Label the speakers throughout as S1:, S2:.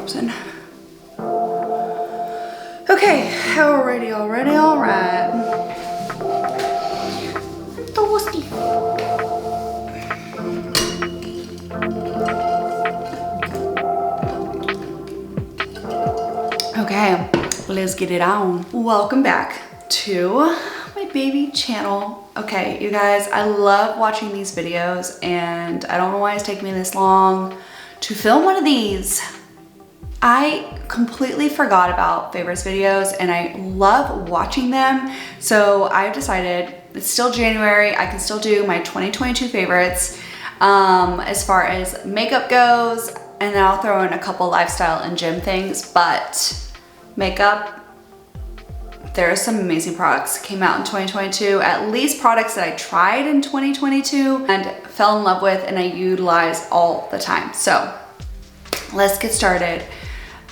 S1: frozen. Okay, alrighty, alright. Toasty. Okay, let's get it on. Welcome back to my baby channel. Okay, you guys, I love watching these videos and I don't know why it's taking me this long to film one of these. I completely forgot about favorites videos and I love watching them. So I've decided it's still January. I can still do my 2022 favorites as far as makeup goes, and then I'll throw in a couple lifestyle and gym things, but makeup, there are some amazing products that came out in 2022, at least products that I tried in 2022 and fell in love with and I utilize all the time. So let's get started.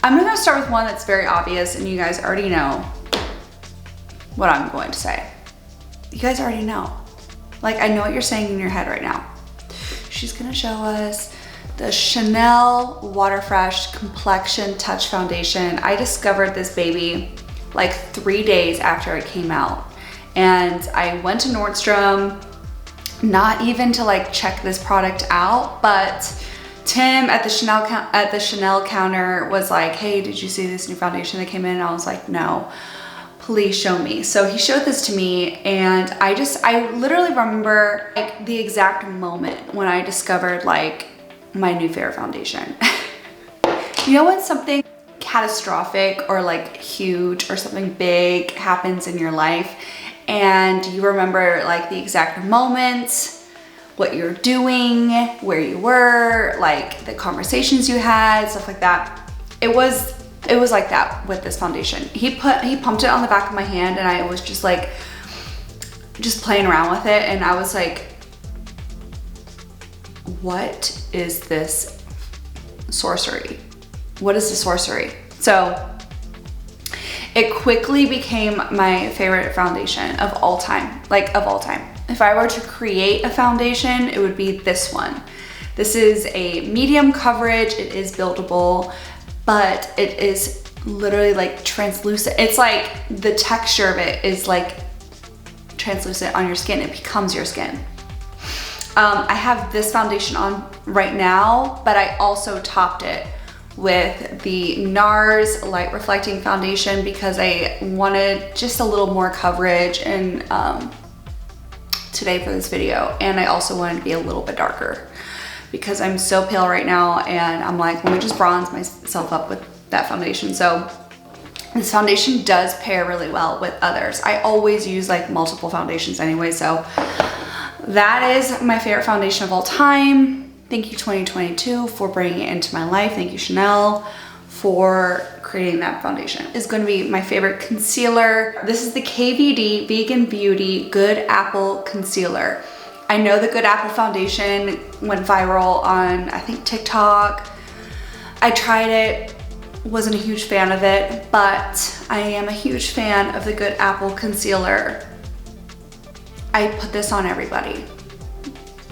S1: I'm gonna start with one that's very obvious and you guys already know what I'm going to say. You guys already know. Like, I know what you're saying in your head right now. She's gonna show us the Chanel Water Fresh Complexion Touch Foundation. I discovered this baby like 3 days after it came out. And I went to Nordstrom, not even to like check this product out, but Tim at the Chanel counter was like, hey, did you see this new foundation that came in? And I was like, no, please show me. So he showed this to me and I literally remember like the exact moment when I discovered like my new favorite foundation. You know when something catastrophic or like huge or something big happens in your life and you remember like the exact moment, what you're doing, where you were, like the conversations you had, stuff like that. It was like that with this foundation. He pumped it on the back of my hand and I was just like, just playing around with it. And I was like, what is this sorcery? What is the sorcery? So it quickly became my favorite foundation of all time, like of all time. If I were to create a foundation, it would be this one. This is a medium coverage. It is buildable, but it is literally like translucent. It's like the texture of it is like translucent on your skin. It becomes your skin. I have this foundation on right now, but I also topped it with the NARS Light Reflecting Foundation because I wanted just a little more coverage and today for this video, and I also wanted to be a little bit darker because I'm so pale right now and I'm like, let me just bronze myself up with that foundation. So this foundation does pair really well with others. I always use like multiple foundations anyway, so that is my favorite foundation of all time. Thank you 2022 for bringing it into my life. Thank you Chanel for creating that foundation. Is going to be my favorite concealer. This is the KVD Vegan Beauty Good Apple Concealer. I know the Good Apple foundation went viral on, I think, TikTok. I tried it, wasn't a huge fan of it, but I am a huge fan of the Good Apple Concealer. I put this on everybody.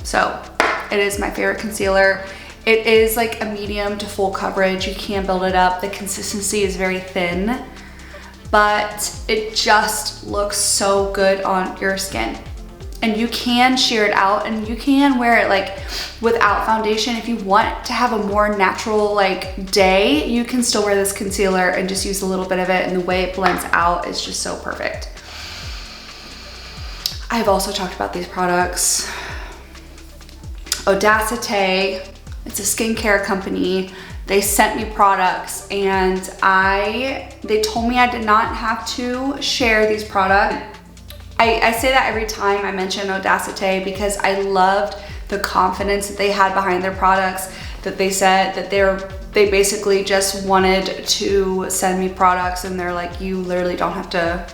S1: So it is my favorite concealer. It is like a medium to full coverage. You can build it up. The consistency is very thin, but it just looks so good on your skin. And you can sheer it out and you can wear it like without foundation. If you want to have a more natural like day, you can still wear this concealer and just use a little bit of it, and the way it blends out is just so perfect. I've also talked about these products. Audacity, it's a skincare company. They sent me products and they told me I did not have to share these products. I say that every time I mention Audacity because I loved the confidence that they had behind their products, that they said that they basically just wanted to send me products and they're like, you literally don't have to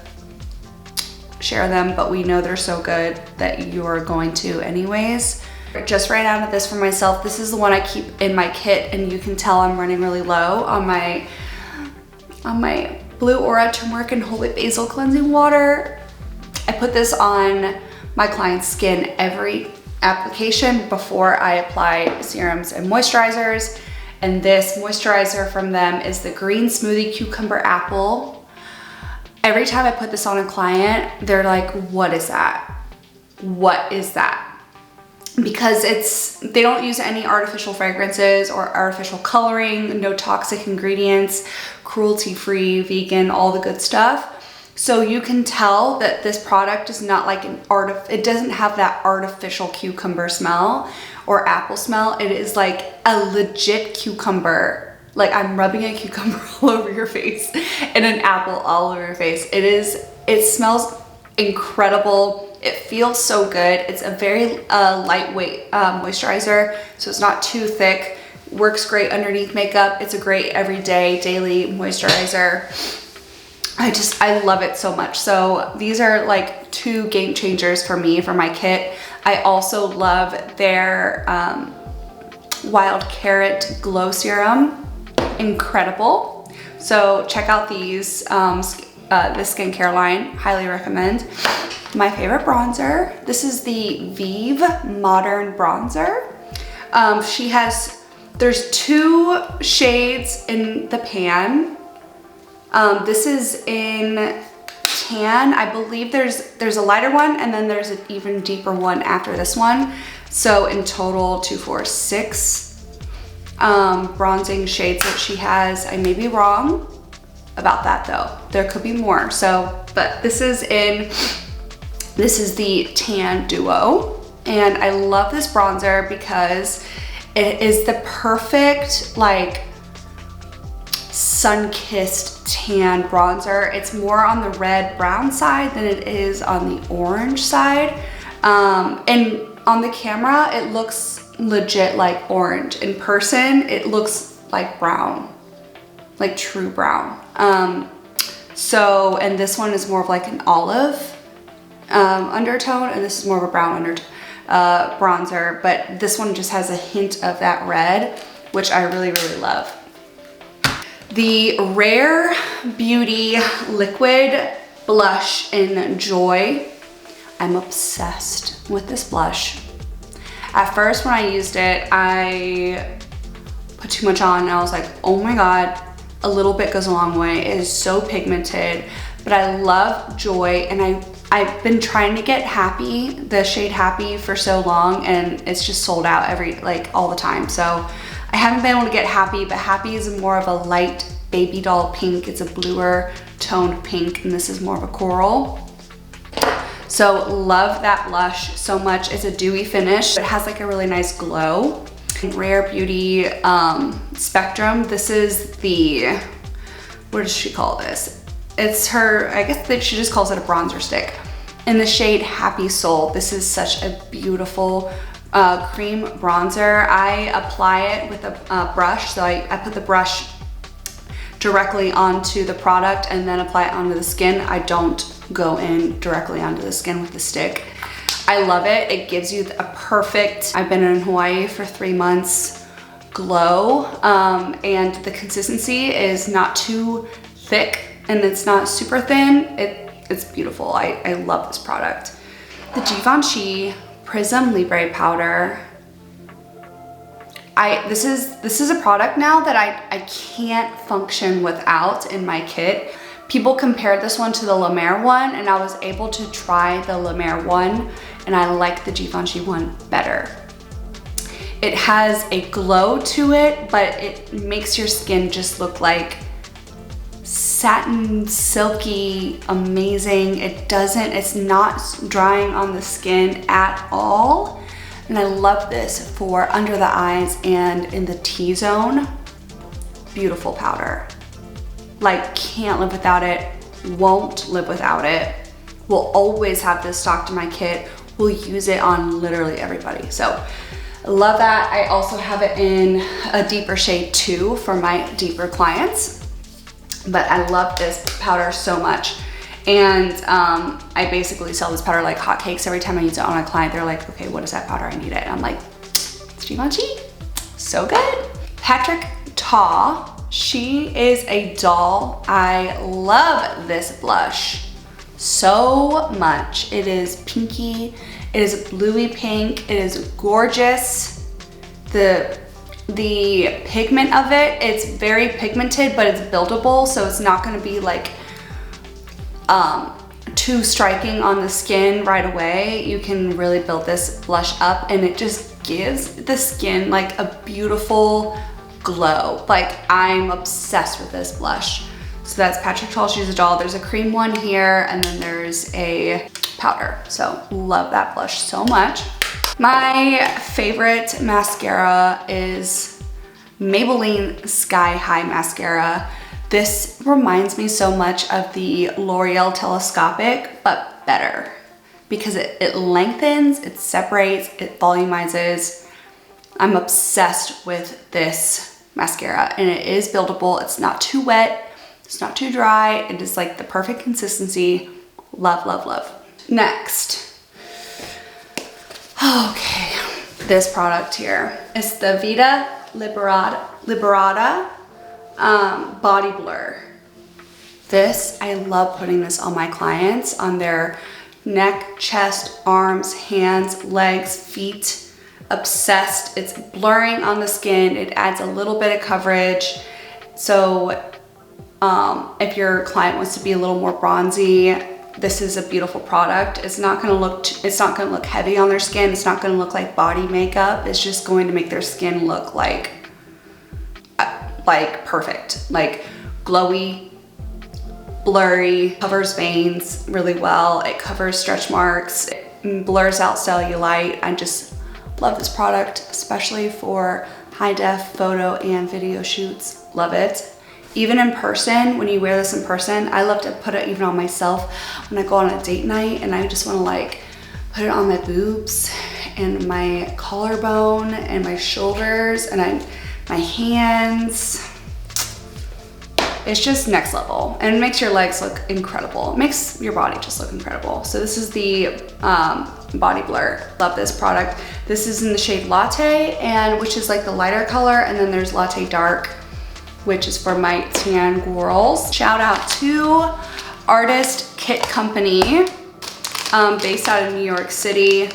S1: share them, but we know they're so good that you are going to anyways. Just ran out of this for myself. This is the one I keep in my kit, and you can tell I'm running really low on my Blue Aura Turmeric and Holy Basil Cleansing Water. I put this on my client's skin every application before I apply serums and moisturizers, And this moisturizer from them is the Green Smoothie Cucumber Apple. Every time I put this on a client, they're like, what is that? What is that? Because they don't use any artificial fragrances or artificial coloring, no toxic ingredients, cruelty-free, vegan, all the good stuff. So you can tell that this product is not like it doesn't have that artificial cucumber smell or apple smell. It is like a legit cucumber. Like I'm rubbing a cucumber all over your face and an apple all over your face. It smells incredible. It feels so good. It's a very lightweight moisturizer, so it's not too thick. Works great underneath makeup. It's a great everyday, daily moisturizer. I love it so much. So these are like 2 game changers for me for my kit. I also love their Wild Carrot Glow Serum. Incredible. So check out these, this skincare line, highly recommend. My favorite bronzer, this is the Vive Modern Bronzer. There's 2 shades in the pan. This is in tan. I believe there's a lighter one and then there's an even deeper one after this one. So in total 2, 4, 6 bronzing shades that she has. I may be wrong about that though. There could be more. So, but this is the Tan Duo. And I love this bronzer because it is the perfect like sun-kissed tan bronzer. It's more on the red brown side than it is on the orange side. And on the camera, it looks legit like orange. In person, it looks like brown, like true brown. And this one is more of like an olive undertone, and this is more of a brown bronzer, but this one just has a hint of that red, which I really, really love. The Rare Beauty Liquid Blush in Joy. I'm obsessed with this blush. At first when I used it, I put too much on and I was like, oh my God, a little bit goes a long way. It is so pigmented, but I love Joy, and I've been trying to get Happy, the shade Happy, for so long, and it's just sold out all the time. So I haven't been able to get Happy, but Happy is more of a light baby doll pink. It's a bluer toned pink, and this is more of a coral. So love that blush so much. It's a dewy finish. It has like a really nice glow. Rare Beauty Spectrum. This is the, what does she call this? It's her, I guess that she just calls it a bronzer stick. In the shade Happy Soul. This is such a beautiful cream bronzer. I apply it with a brush. So I put the brush directly onto the product and then apply it onto the skin. I don't go in directly onto the skin with the stick. I love it. It gives you a perfect, I've been in Hawaii for 3 months, glow. And the consistency is not too thick and it's not super thin. It's beautiful. I love this product. The Givenchy Prism Libre Powder. This is a product now that I can't function without in my kit. People compared this one to the La Mer one, and I was able to try the La Mer one, and I like the Givenchy one better. It has a glow to it, but it makes your skin just look like satin, silky, amazing. It's not drying on the skin at all. And I love this for under the eyes and in the T-zone. Beautiful powder. Like, can't live without it, won't live without it. Will always have this stocked in my kit. Will use it on literally everybody. So love that. I also have it in a deeper shade too for my deeper clients. But I love this powder so much. And I basically sell this powder like hotcakes. Every time I use it on a client, they're like, okay, what is that powder? I need it. And I'm like, it's Givenchy, so good. Patrick Ta, she is a doll. I love this blush so much. It is pinky, it is bluey pink, it is gorgeous. The the pigment of it, it's very pigmented, but it's buildable, so it's not gonna be like too striking on the skin right away. You can really build this blush up, and it just gives the skin like a beautiful glow. Like, I'm obsessed with this blush. So that's Patrick Tall She's a Doll. There's a cream one here, and then there's a powder. So love that blush so much. My favorite mascara is Maybelline Sky High Mascara. This reminds me so much of the L'Oreal Telescopic, but better, because it lengthens, it separates, it volumizes. I'm obsessed with this mascara, and it is buildable. It's not too wet, it's not too dry. It is like the perfect consistency. Love, love, love. Next. Okay, this product here is the Vita Liberata Body Blur. This, I love putting this on my clients, on their neck, chest, arms, hands, legs, feet. Obsessed. It's blurring on the skin. It adds a little bit of coverage. So if your client wants to be a little more bronzy, this is a beautiful product. It's not gonna look heavy on their skin. It's not gonna look like body makeup. It's just going to make their skin look like perfect, like glowy, blurry, covers veins really well. It covers stretch marks, it blurs out cellulite. I just love this product, especially for high def photo and video shoots. Love it. Even in person, when you wear this in person, I love to put it even on myself when I go on a date night and I just want to like put it on my boobs and my collarbone and my shoulders and my hands. It's just next level, and it makes your legs look incredible. It makes your body just look incredible. So this is the Body Blur. Love this product. This is in the shade Latte, and which is like the lighter color, and then there's Latte Dark, which is for my tan girls. Shout out to Artist Kit Company, based out of New York City.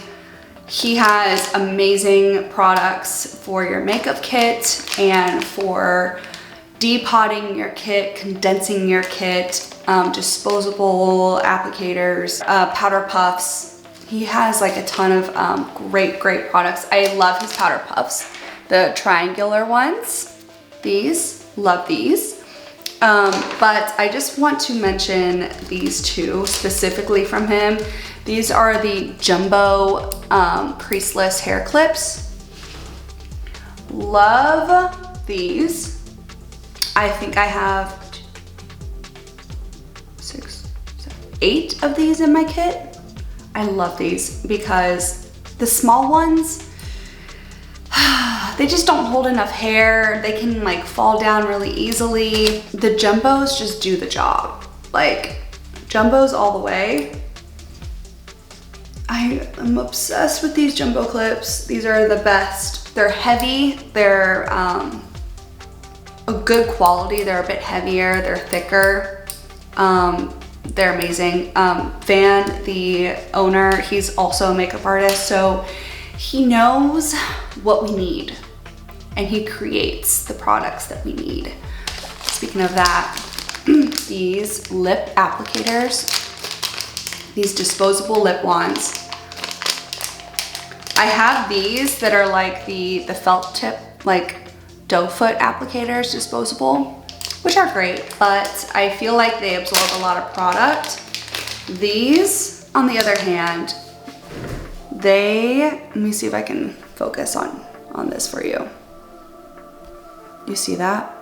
S1: He has amazing products for your makeup kit and for depotting your kit, condensing your kit, disposable applicators, powder puffs. He has like a ton of great products. I love his powder puffs, the triangular ones. These, love these. But I just want to mention these two specifically from him. These are the Jumbo creaseless hair clips. Love these. I think I have 6, 7, 8 of these in my kit. I love these because the small ones, they just don't hold enough hair. They can like fall down really easily. The Jumbos just do the job. Like, Jumbos all the way. I am obsessed with these Jumbo clips. These are the best. They're heavy, they're a good quality. They're a bit heavier, they're thicker. They're amazing. Van, the owner, he's also a makeup artist, so he knows what we need and he creates the products that we need. Speaking of that, these lip applicators, these disposable lip wands. I have these that are like the felt tip, like doe foot applicators, disposable, which are great, but I feel like they absorb a lot of product. These, on the other hand, let me see if I can focus on this for you. You see that?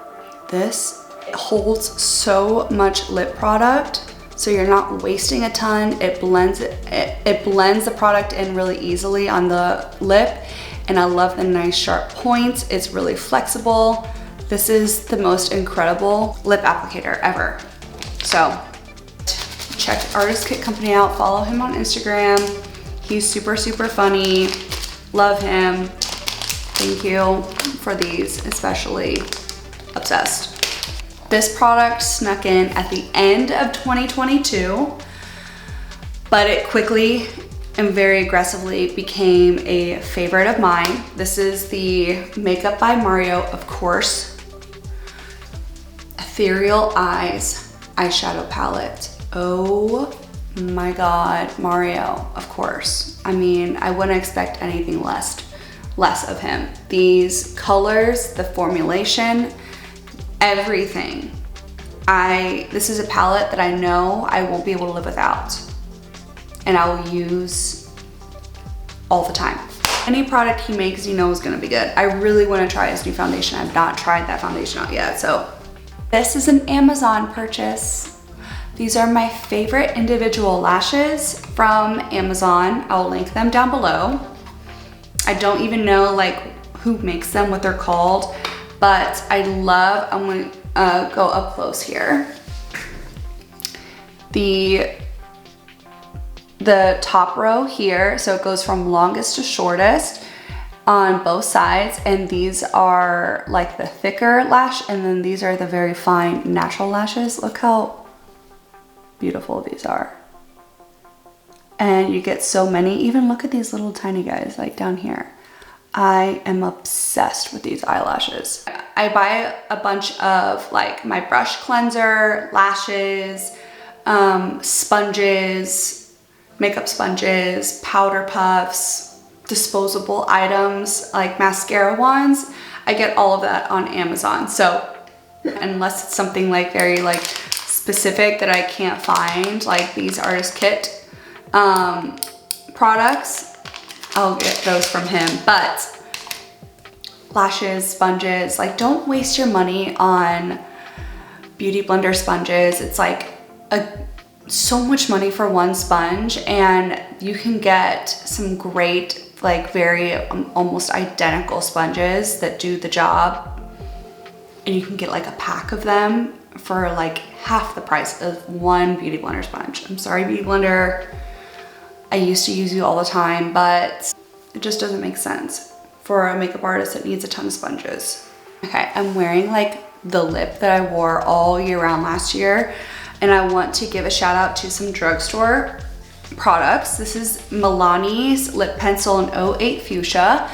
S1: This holds so much lip product, so you're not wasting a ton. It blends the product in really easily on the lip, and I love the nice sharp points. It's really flexible. This is the most incredible lip applicator ever. So check Artist Kit Company out, follow him on Instagram. He's super funny, love him. Thank you for these, especially. Obsessed. This product snuck in at the end of 2022, but it quickly and very aggressively became a favorite of mine. This is the Makeup by Mario, of course, Ethereal Eyes eyeshadow palette. Oh my God, Mario, of course. I mean, I wouldn't expect anything less of him. These colors, the formulation, everything. This is a palette that I know I won't be able to live without, and I will use all the time. Any product he makes, you know, is gonna be good. I really wanna try his new foundation. I've not tried that foundation out yet, so. This is an Amazon purchase. These are my favorite individual lashes from Amazon. I'll link them down below. I don't even know like who makes them, what they're called, but I'm gonna go up close here. The top row here, so it goes from longest to shortest on both sides, and these are like the thicker lash, and then these are the very fine natural lashes. Look how beautiful these are. And you get so many. Even look at these little tiny guys like down here. I am obsessed with these eyelashes. I buy a bunch of like my brush cleanser, lashes, sponges, makeup sponges, powder puffs, disposable items like mascara wands. I get all of that on Amazon. So unless it's something like very like specific that I can't find, like these artist kit products, I'll get those from him. But lashes, sponges, like don't waste your money on beauty blender sponges. It's like so much money for one sponge, and you can get some great, like very almost identical sponges that do the job, and you can get like a pack of them for like half the price of one beauty blender sponge. I'm sorry, beauty blender, I used to use you all the time, but it just doesn't make sense for a makeup artist that needs a ton of sponges. Okay, I'm wearing like the lip that I wore all year round last year, and I want to give a shout out to some drugstore products. This is Milani's lip pencil in 08 Fuchsia.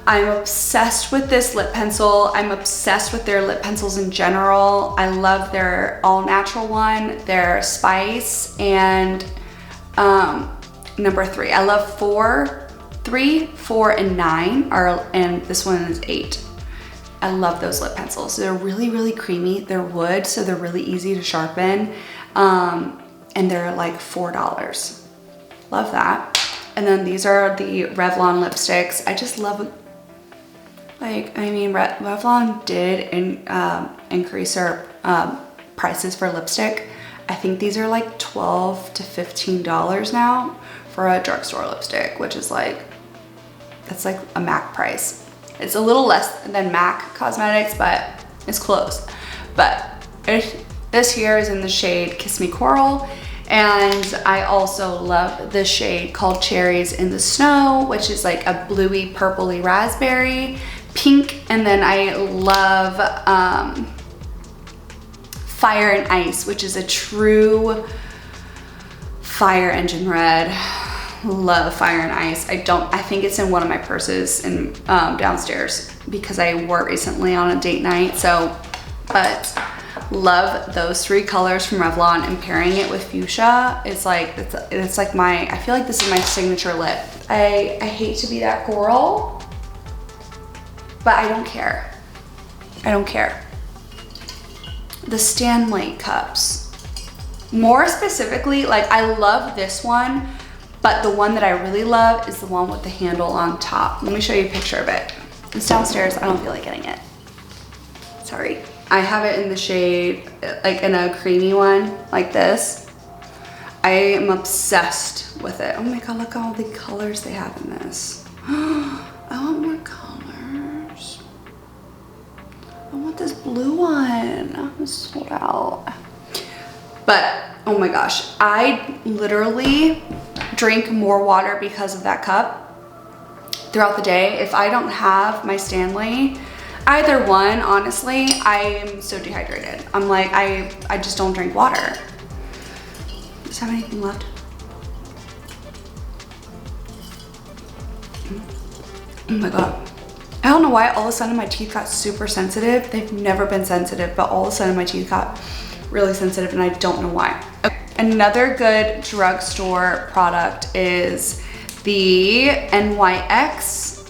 S1: I'm obsessed with this lip pencil. I'm obsessed with their lip pencils in general. I love their all natural one, their spice, and number 3. I love 3, 4, and 9, and this one is 8. I love those lip pencils. They're really, really creamy. They're wood, so they're really easy to sharpen. And they're like $4. Love that. And then these are the Revlon lipsticks. I just love, like, I mean, Revlon did increase their prices for lipstick. I think these are like $12 to $15 now for a drugstore lipstick, which is like, that's like a MAC price. It's a little less than MAC Cosmetics, but it's close. But this here is in the shade Kiss Me Coral. And I also love this shade called Cherries in the Snow, which is like a bluey, purpley raspberry, pink. And then I love Fire and Ice, which is a true fire engine red. Love Fire and Ice. I think it's in one of my purses in downstairs because I wore it recently on a date night. So, but love those 3 colors from Revlon, and pairing it with fuchsia is like, it's like I feel like this is my signature lip. I hate to be that girl, but I don't care. I don't care. The Stanley cups. More specifically, like I love this one, but the one that I really love is the one with the handle on top. Let me show you a picture of it. It's downstairs. I don't feel like getting it. Sorry. I have it in the shade, like in a creamy one, like this. I am obsessed with it. Oh my God, look at all the colors they have in this. I want more colors. I want this blue one. I'm sold out. But, oh my gosh, I literally drink more water because of that cup throughout the day. If I don't have my Stanley, either one, honestly, I am so dehydrated. I'm like, I just don't drink water. Does it have anything left? Oh my God. I don't know why all of a sudden my teeth got super sensitive. They've never been sensitive, but all of a sudden my teeth got really sensitive and I don't know why. Okay. Another good drugstore product is the NYX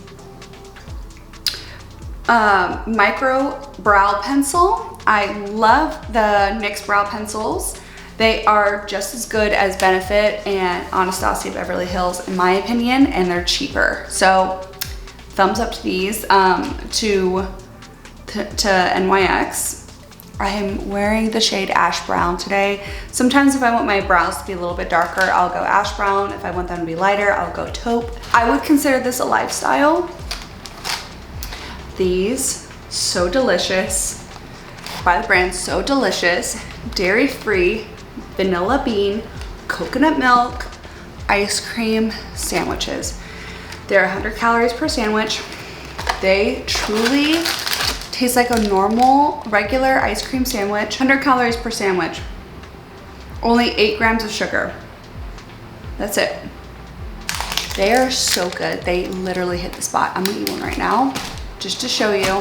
S1: Micro Brow Pencil. I love the NYX brow pencils. They are just as good as Benefit and Anastasia Beverly Hills in my opinion, and they're cheaper. So thumbs up to these, to NYX. I am wearing the shade Ash Brown today. Sometimes if I want my brows to be a little bit darker, I'll go Ash Brown. If I want them to be lighter, I'll go taupe. I would consider this a lifestyle. These, So Delicious, by the brand So Delicious, dairy-free, vanilla bean, coconut milk, ice cream sandwiches. They're 100 calories per sandwich. They truly taste like a normal, regular ice cream sandwich. 100 calories per sandwich. Only 8 grams of sugar. That's it. They are so good. They literally hit the spot. I'm gonna eat one right now, just to show you.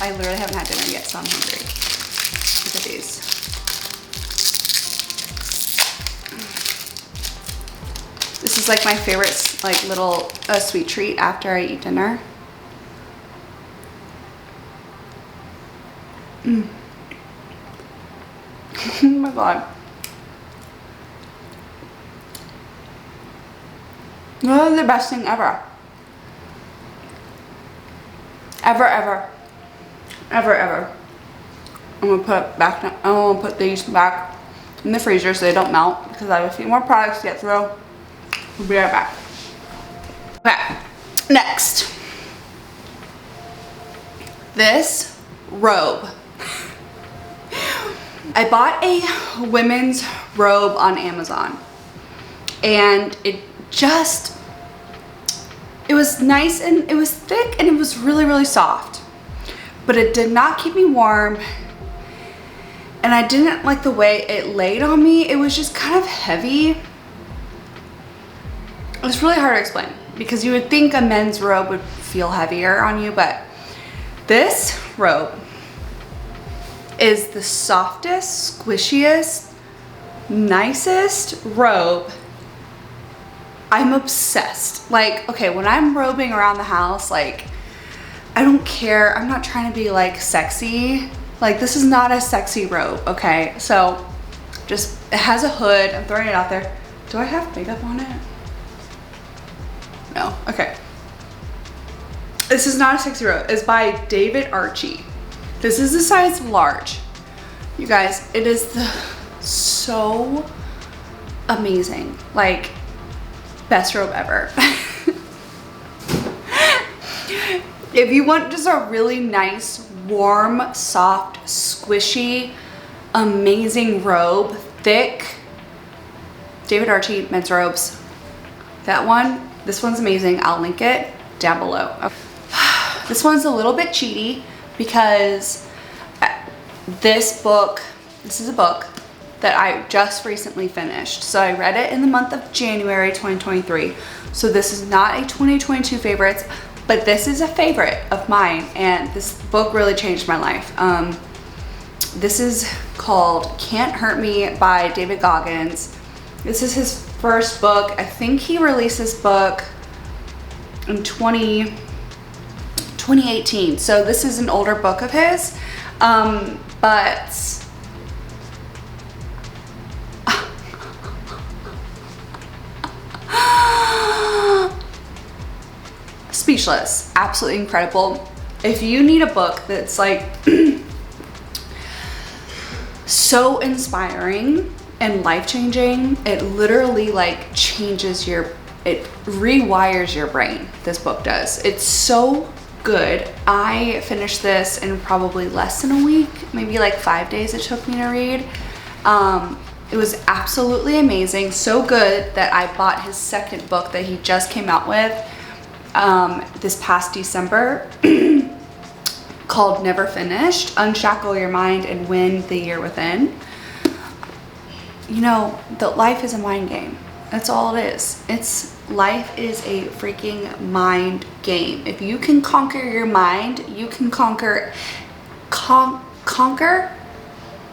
S1: I literally haven't had dinner yet, so I'm hungry. Look at these. This is like my favorite, like little sweet treat after I eat dinner. Mm. Oh my God. This is the best thing ever. Ever. I'm gonna put back. I'm gonna put these back in the freezer so they don't melt because I have a few more products to get through. We'll be right back. Okay, next. This robe. I bought a women's robe on Amazon and it was nice and it was thick and it was really soft, but it did not keep me warm and I didn't like the way it laid on me. It was just kind of heavy. It's really hard to explain because you would think a men's robe would feel heavier on you, but this robe is the softest, squishiest, nicest robe. I'm obsessed. Like, okay, when I'm robing around the house, like, I don't care. I'm not trying to be like sexy. Like, this is not a sexy robe, okay? So just, it has a hood. I'm throwing it out there. Do I have makeup on it? No, okay. This is not a sexy robe. It's by David Archie. This is a size large. You guys, it is so amazing. Like, best robe ever. If you want just a really nice, warm, soft, squishy, amazing robe, thick, David Archie men's robes. That one, this one's amazing. I'll link it down below. Okay. This one's a little bit cheaty because this is a book that I just recently finished. So I read it in the month of January 2023. So this is not a 2022 favorites, but this is a favorite of mine and this book really changed my life. This is called Can't Hurt Me by David Goggins. This is his first book. I think he released this book in 2018. So this is an older book of his, but speechless, absolutely incredible. If you need a book that's like so inspiring and life-changing, it literally like changes it rewires your brain. This book does. It's so good. I finished this in probably less than a week, maybe like 5 days it took me to read. It was absolutely amazing. So good that I bought his second book that he just came out with this past December called Never Finished, Unshackle Your Mind and Win the Year Within. You know, life is a mind game. That's all it is. Life is a freaking mind game. If you can conquer your mind, you can conquer what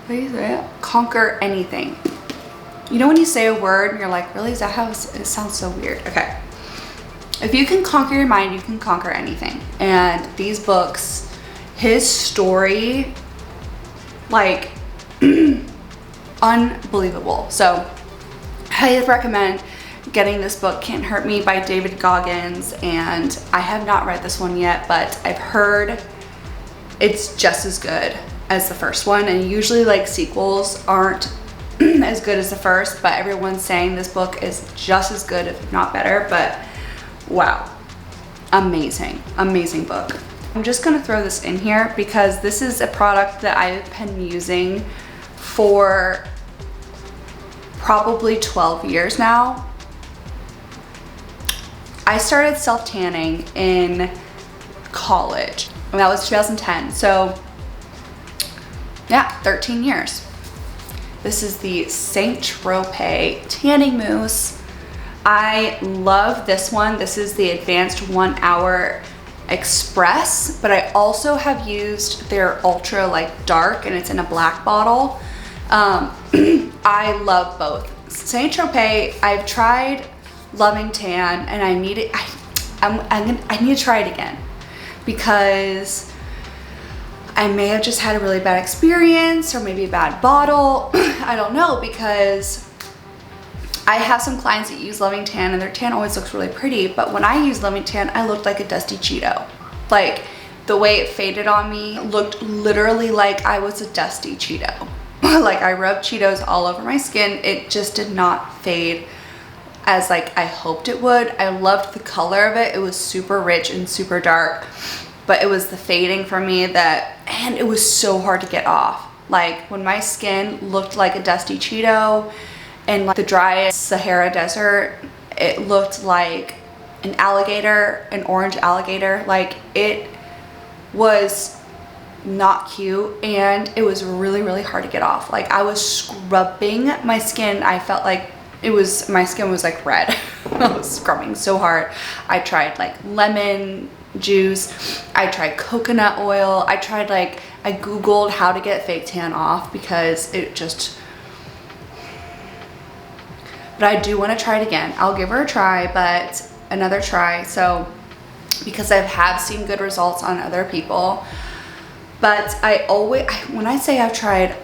S1: do you say? Conquer anything. You know when you say a word and you're like, really, is that how it sounds so weird? Okay. If you can conquer your mind, you can conquer anything. And these books, his story, like, unbelievable. So I recommend getting this book, Can't Hurt Me by David Goggins. And I have not read this one yet, but I've heard it's just as good as the first one. And usually like sequels aren't as good as the first, but everyone's saying this book is just as good, if not better. But wow, amazing, amazing book. I'm just gonna throw this in here because this is a product that I've been using for probably 12 years now. I started self-tanning in college, and that was 2010. So yeah, 13 years. This is the Saint Tropez Tanning Mousse. I love this one. This is the Advanced 1 Hour Express, but I also have used their Ultra like dark, and it's in a black bottle. I love both. Saint Tropez, I've tried Loving Tan, and I need it. I need to try it again because I may have just had a really bad experience, or maybe a bad bottle. I don't know, because I have some clients that use Loving Tan and their tan always looks really pretty, but when I use Loving Tan, I looked like a dusty Cheeto. Like, the way it faded on me looked literally like I was a dusty Cheeto. Like, I rubbed Cheetos all over my skin. It just did not fade as like I hoped it would. I loved the color of it. It was super rich and super dark, but it was the fading for me and it was so hard to get off. Like, when my skin looked like a dusty Cheeto and like the driest Sahara Desert, it looked like an alligator, an orange alligator. Like, it was not cute, and it was really, really hard to get off. Like, I was scrubbing my skin. I felt like my skin was like red. I was scrubbing so hard. I tried like lemon juice. I tried coconut oil. I Googled how to get fake tan off because it just, but I do want to try it again. I'll give her a try, but another try. So, because I have seen good results on other people, but when I say I've tried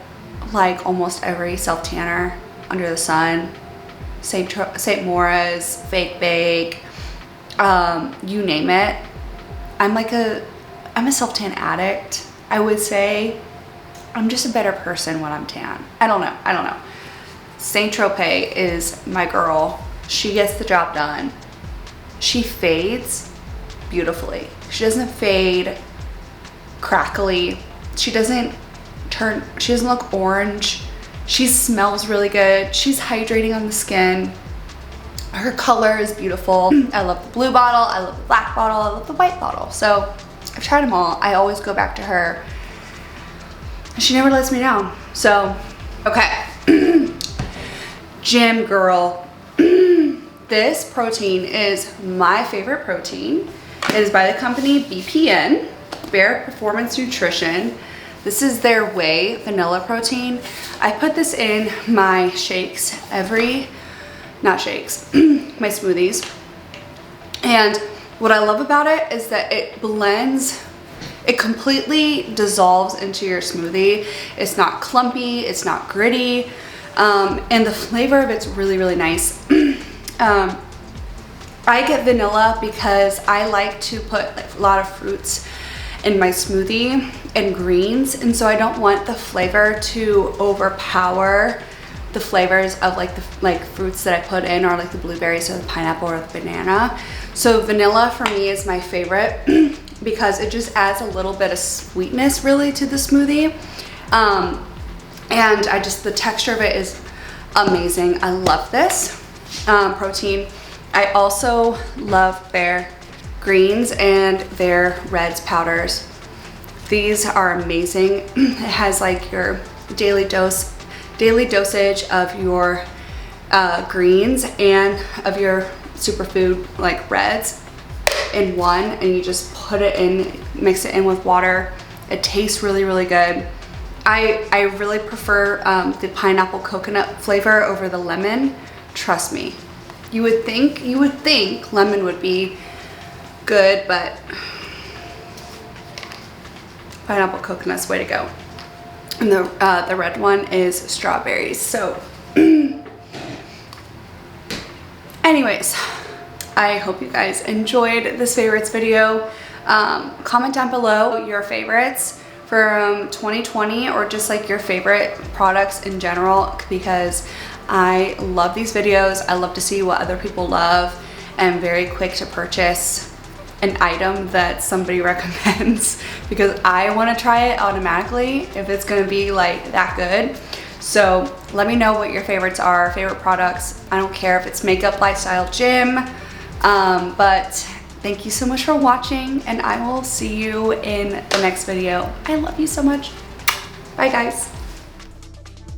S1: like almost every self tanner under the sun, St. Mora's, Fake Bake, you name it. I'm a self-tan addict, I would say. I'm just a better person when I'm tan. I don't know. Saint Tropez is my girl. She gets the job done. She fades beautifully. She doesn't fade crackly. She doesn't look orange. She smells really good. She's hydrating on the skin. Her color is beautiful. I love the blue bottle. I love the black bottle. I love the white bottle. So I've tried them all. I always go back to her. She never lets me down. So, okay. Gym girl. This protein is my favorite protein. It is by the company BPN, Bare Performance Nutrition. This is their whey vanilla protein. I put this in my shakes my smoothies. And what I love about it is that it blends, it completely dissolves into your smoothie. It's not clumpy, it's not gritty, and the flavor of it's really, really nice. I get vanilla because I like to put like a lot of fruits in my smoothie and greens, and so I don't want the flavor to overpower the flavors of like the fruits that I put in, or like the blueberries or the pineapple or the banana. So vanilla for me is my favorite because it just adds a little bit of sweetness really to the smoothie, and the texture of it is amazing. I love this protein. I also love their greens and their reds powders. These are amazing. It has like your daily dosage of your greens and of your superfood like reds in one, and you just put it in, mix it in with water. It tastes really, really good. I really prefer the pineapple coconut flavor over the lemon. Trust me. You would think lemon would be good, but pineapple coconut's way to go. And the red one is strawberries. So anyways, I hope you guys enjoyed this favorites video. Comment down below your favorites from 2020 or just like your favorite products in general, because I love these videos. I love to see what other people love. I'm very quick to purchase an item that somebody recommends because I want to try it automatically if it's going to be like that good. So let me know what your favorites are, favorite products. I don't care if it's makeup, lifestyle, gym, but thank you so much for watching, and I will see you in the next video. I love you so much. Bye guys.